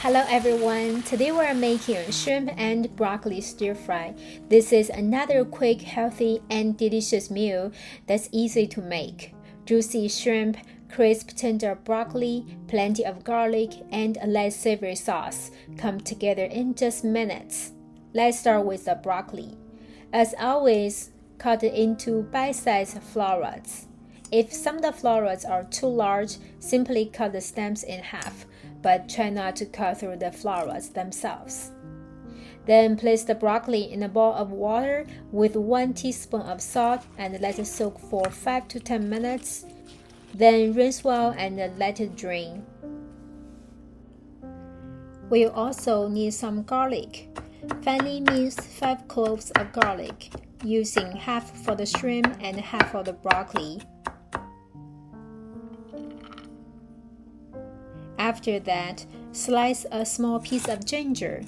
Hello everyone, today we are making shrimp and broccoli stir fry. This is another quick, healthy and delicious meal that's easy to make. Juicy shrimp, crisp tender broccoli, plenty of garlic, and a light savory sauce come together in just minutes. Let's start with the broccoli. As always, cut it into bite-sized florets. If some of the florets are too large, simply cut the stems in half, but try not to cut through the florets themselves. Then place the broccoli in a bowl of water with 1 teaspoon of salt and let it soak for 5 to 10 minutes. Then rinse well and let it drain. We'll also need some garlic. Finely minced 5 cloves of garlic, using half for the shrimp and half for the broccoli. After that, slice a small piece of ginger.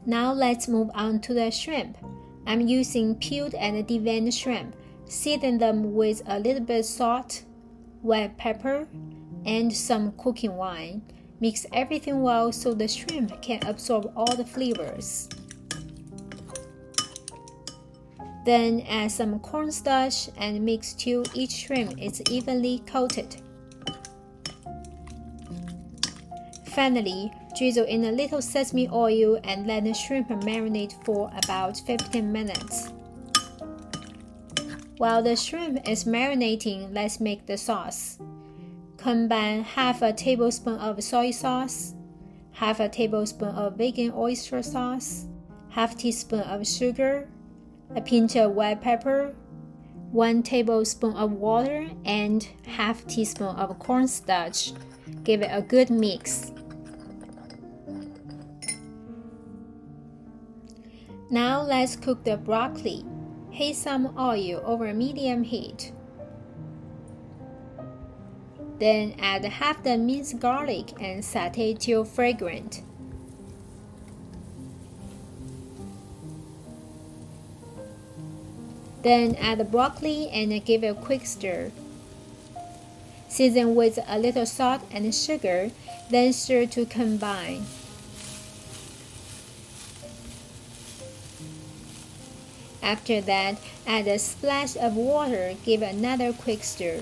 Now let's move on to the shrimp. I'm using peeled and deveined shrimp. Season them with a little bit of salt, white pepper, and some cooking wine. Mix everything well so the shrimp can absorb all the flavors. Then add some cornstarch and mix till each shrimp is evenly coated. Finally, drizzle in a little sesame oil and let the shrimp marinate for about 15 minutes. While the shrimp is marinating, let's make the sauce. Combine half a tablespoon of soy sauce, half a tablespoon of vegan oyster sauce, half teaspoon of sugar, a pinch of white pepper, 1 tablespoon of water, and half teaspoon of cornstarch. Give it a good mix. Now let's cook the broccoli. Heat some oil over medium heat. Then add half the minced garlic and sauté till fragrant. Then add the broccoli and give it a quick stir. Season with a little salt and sugar, then stir to combine. After that, add a splash of water, give another quick stir.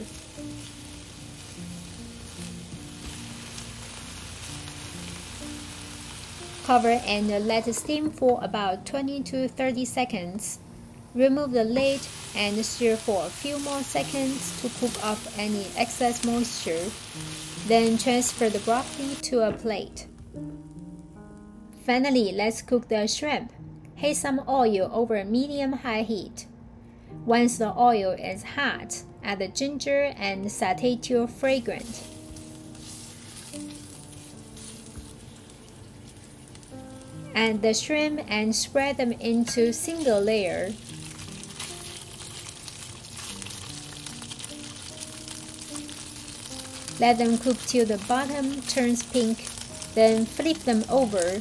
Cover and let it steam for about 20 to 30 seconds. Remove the lid and stir for a few more seconds to cook off any excess moisture. Then transfer the broccoli to a plate. Finally, let's cook the shrimp. Heat some oil over medium-high heat. Once the oil is hot, add the ginger and sauté till fragrant. Add the shrimp and spread them into single layer. Let them cook till the bottom turns pink, then flip them over.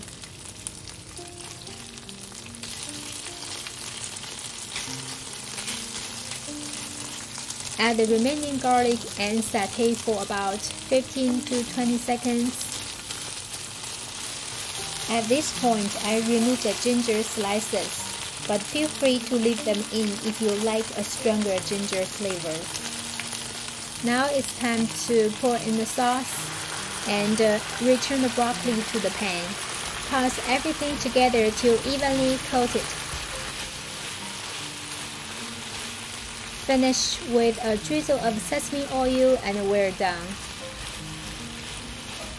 Add the remaining garlic and sauté for about 15 to 20 seconds. At this point, I remove the ginger slices, but feel free to leave them in if you like a stronger ginger flavor. Now it's time to pour in the sauce and return the broccoli to the pan. Toss everything together till evenly coated. Finish with a drizzle of sesame oil and we're done.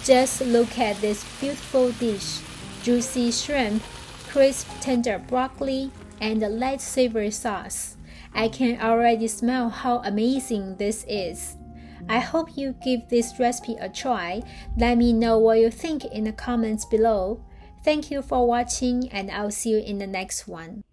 Just look at this beautiful dish. Juicy shrimp, crisp tender broccoli, and a light savory sauce. I can already smell how amazing this is. I hope you give this recipe a try. Let me know what you think in the comments below. Thank you for watching, and I'll see you in the next one.